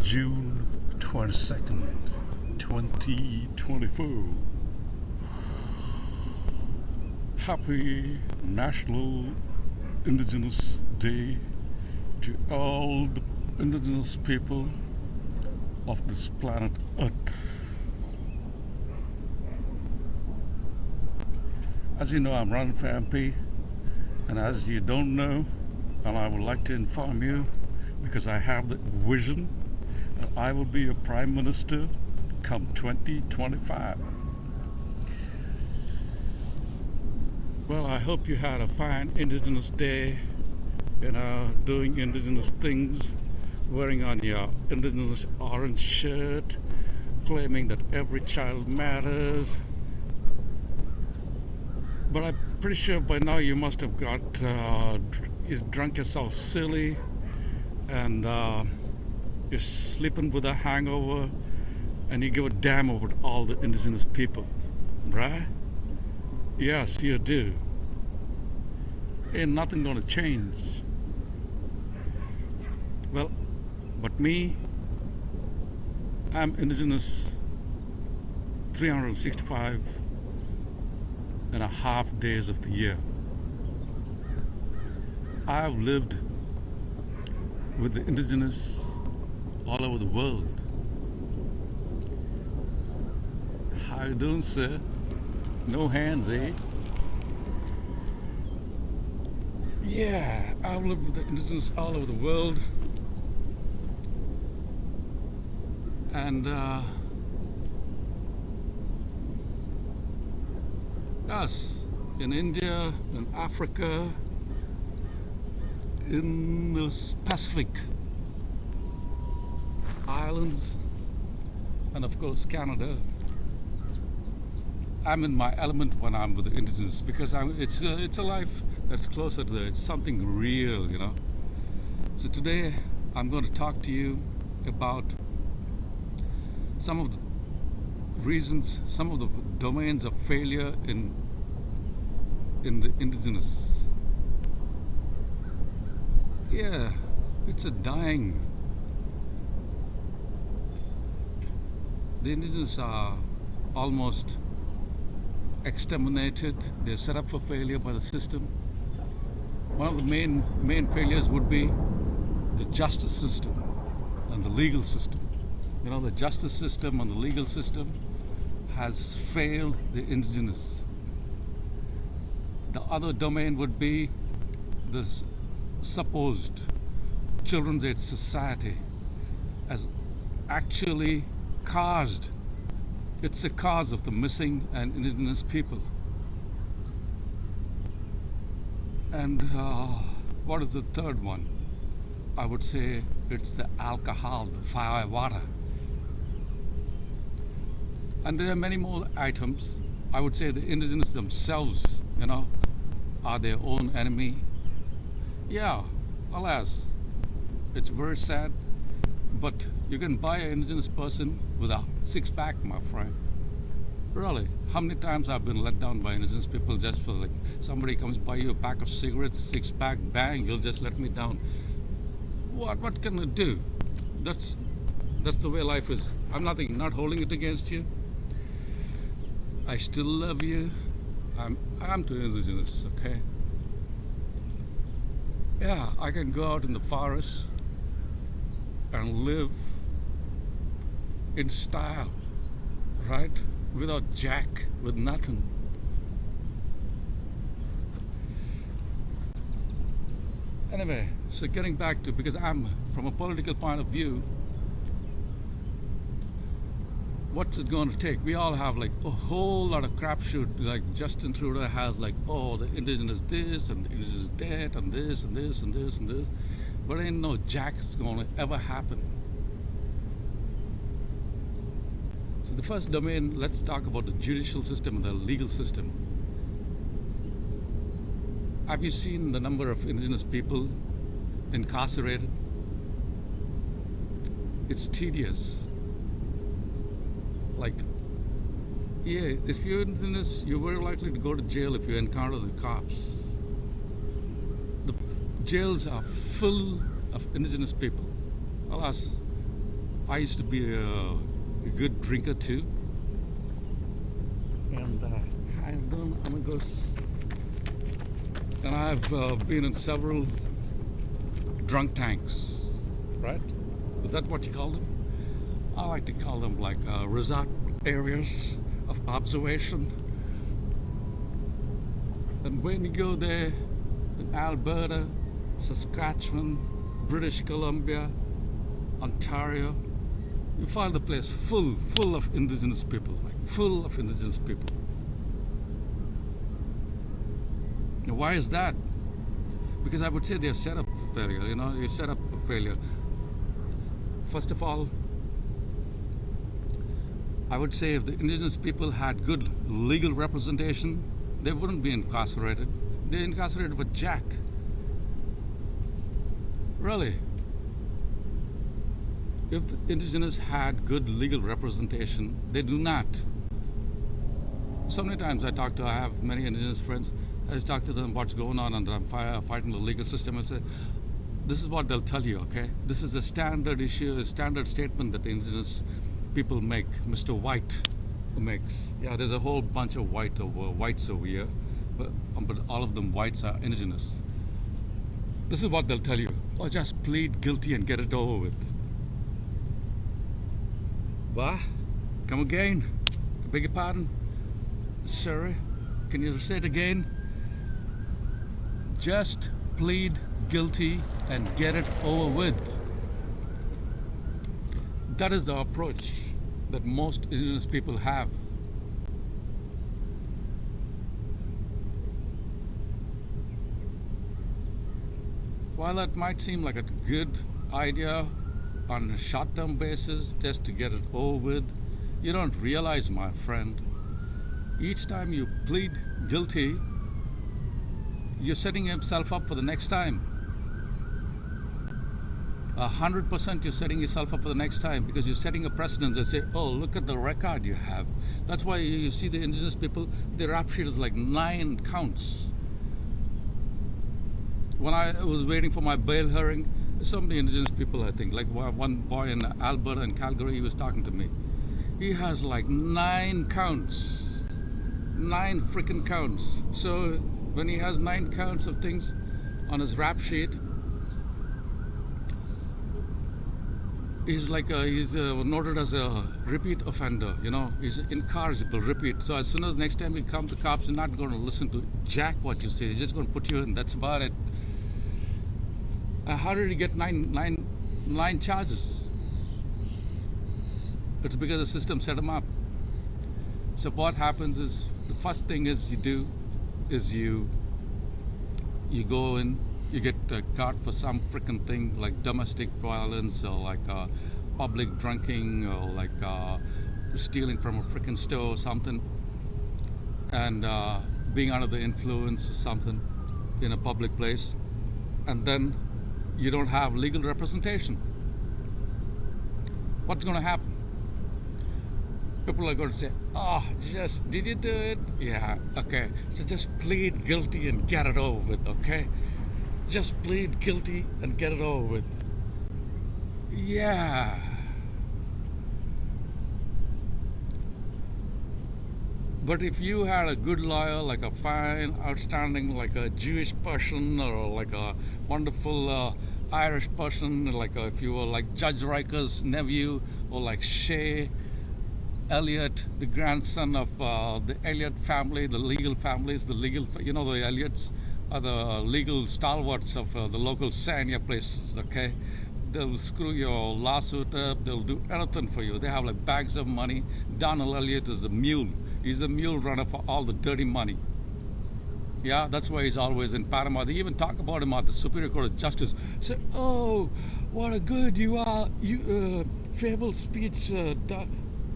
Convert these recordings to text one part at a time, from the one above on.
June 22nd, 2024. Happy National Indigenous Day to all the indigenous people of this planet Earth. As you know, I'm running for MP, and as you don't know, and I would like to inform you, because I have the vision that I will be a Prime Minister come 2025. Well, I hope you had a fine Indigenous Day, doing Indigenous things, wearing on your Indigenous orange shirt, claiming that every child matters. But I'm pretty sure by now you must have drunk yourself silly, and you're sleeping with a hangover, and you give a damn about all the indigenous people, right? Yes, you do. Ain't nothing gonna change. Well, but me, I'm indigenous 365 and a half days of the year. I've lived with the indigenous all over the world. How you doing, sir? No hands, eh? Yeah, I've lived with the indigenous all over the world. And yes, in India, in Africa, in the Pacific Islands, and of course Canada. I'm in my element when I'm with the indigenous, because it's a life that's closer to it's something real, you know. So today I'm going to talk to you about some of the reasons, some of the domains of failure in the indigenous. Yeah, it's a dying. The indigenous are almost exterminated. They're set up for failure by the system. One of the main failures would be the justice system and the legal system. You know, the justice system and the legal system has failed the indigenous. The other domain would be the supposed children's aid society as actually caused. It's a cause of the missing and indigenous people. And what is the third one? I would say it's the alcohol, the Firewater. And there are many more items. I would say the indigenous themselves, you know, are their own enemy. Yeah, alas, it's very sad, but you can buy an indigenous person with a six-pack, my friend. Really, how many times I've been let down by indigenous people just for like, somebody comes buy you a pack of cigarettes, six-pack, bang, you'll just let me down. What can I do? That's the way life is. I'm not holding it against you. I still love you. I'm too indigenous, okay? Yeah, I can go out in the forest and live in style, right? Without jack, with nothing. Anyway, so getting back to, because I'm from a political point of view, what's it going to take? We all have like a whole lot of crapshoot. Like Justin Trudeau has like, oh, the indigenous this and the indigenous that and this and this and this and this. But ain't no jack's going to ever happen. So the first domain, let's talk about the judicial system and the legal system. Have you seen the number of indigenous people incarcerated? It's tedious. Like, yeah, if you're indigenous, you're very likely to go to jail if you encounter the cops. The jails are full of indigenous people. Alas, I used to be a good drinker too, and I've done amigos, and I've been in several drunk tanks, right? Is that what you call them? I like to call them like resort areas of observation. And when you go there in Alberta, Saskatchewan, British Columbia, Ontario, you find the place full of Indigenous people, like full of Indigenous people. Now, why is that? Because I would say they're set up for failure. You're set up for failure. First of all, I would say if the Indigenous people had good legal representation, they wouldn't be incarcerated. They're incarcerated for jack. Really. If the Indigenous had good legal representation, they do not. So many times I have many Indigenous friends, I just talk to them what's going on and I'm fighting the legal system. I say, this is what they'll tell you, okay? This is a standard issue, a standard statement that the Indigenous people make, Mr. White makes. Yeah, there's a whole bunch of whites over here, but all of them whites are Indigenous. This is what they'll tell you. Oh, just plead guilty and get it over with. What? Come again? I beg your pardon? Sorry? Can you say it again? Just plead guilty and get it over with. That is the approach that most Indigenous people have. While that might seem like a good idea on a short-term basis, just to get it over with, you don't realize, my friend, each time you plead guilty, you're setting yourself up for the next time. 100% you're setting yourself up for the next time, because you're setting a precedent and say, oh, look at the record you have. That's why you see the Indigenous people, their rap sheet is like 9 counts. When I was waiting for my bail hearing, so many Indigenous people, I think, like one boy in Alberta and Calgary, he was talking to me. He has like 9 counts. 9 freaking counts. So when he has 9 counts of things on his rap sheet, he's noted as a repeat offender, he's incorrigible repeat. So as soon as next time he comes, the cops are not going to listen to jack what you say. They're just going to put you in. That's about it. How did he get nine charges? It's because the system set him up. So what happens is, the first thing is you do is you go in, you get caught for some freaking thing like domestic violence or like public drinking or like stealing from a freaking store or something, and being under the influence or something in a public place, and then you don't have legal representation. What's going to happen? People are going to say, oh, did you do it? Yeah, okay. So just plead guilty and get it over with, okay? Just plead guilty and get it over with. Yeah. But if you had a good lawyer, like a fine, outstanding, like a Jewish person or like a wonderful Irish person, like if you were like Judge Riker's nephew or like Shea Elliott, the grandson of the Elliott family, the legal families, the Elliots are the legal stalwarts of the local Sanya places, okay? They'll screw your lawsuit up, they'll do anything for you. They have like bags of money. Donald Elliott is the mule. He's the mule runner for all the dirty money. Yeah, that's why he's always in Panama. They even talk about him at the Superior Court of Justice. Say, oh, what a good you are. Fable speech.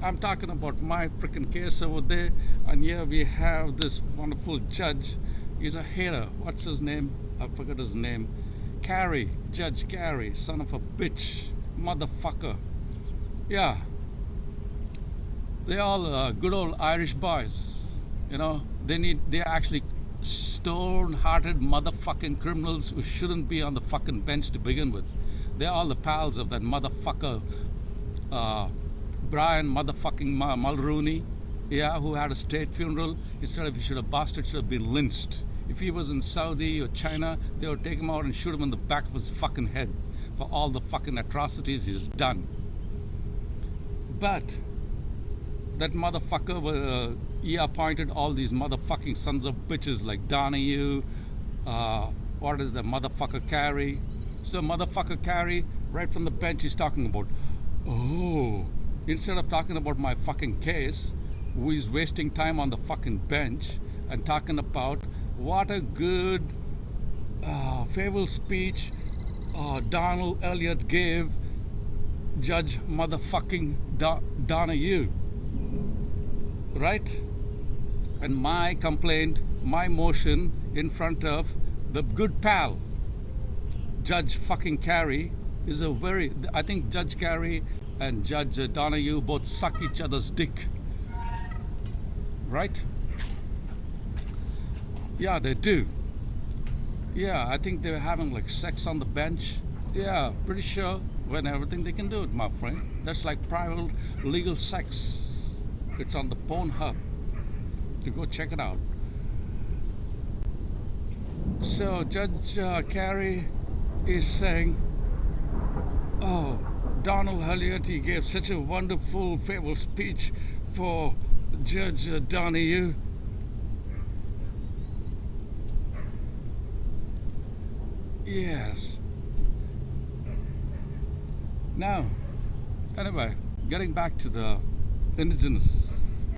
I'm talking about my freaking case over there. And here we have this wonderful judge. He's a hater. What's his name? I forgot his name. Carey. Judge Carey. Son of a bitch. Motherfucker. Yeah. They're all good old Irish boys. They're actually stone-hearted motherfucking criminals who shouldn't be on the fucking bench to begin with. They're all the pals of that motherfucker uh, Brian motherfucking Mulrooney, yeah, who had a state funeral. Instead of he should have bastard should have been lynched. If he was in Saudi or China, they would take him out and shoot him in the back of his fucking head for all the fucking atrocities he has done. But that motherfucker, he appointed all these motherfucking sons of bitches like Donahue, what is the motherfucker Carey. So motherfucker Carey, right from the bench, he's talking about, oh, instead of talking about my fucking case, who is wasting time on the fucking bench and talking about what a good farewell speech Donald Elliott gave Judge motherfucking Donahue, right? And my complaint, my motion in front of the good pal, Judge fucking Carey, is a very, I think Judge Carey and Judge Donahue both suck each other's dick, right? Yeah, they do. Yeah, I think they're having like sex on the bench. Yeah, pretty sure when everything they can do it, my friend. That's like private legal sex. It's on the Pornhub. You go check it out. So Judge Carey is saying, oh, Donald Elliott, he gave such a wonderful farewell speech for Judge Donahue. Yes. Now, anyway, getting back to the indigenous.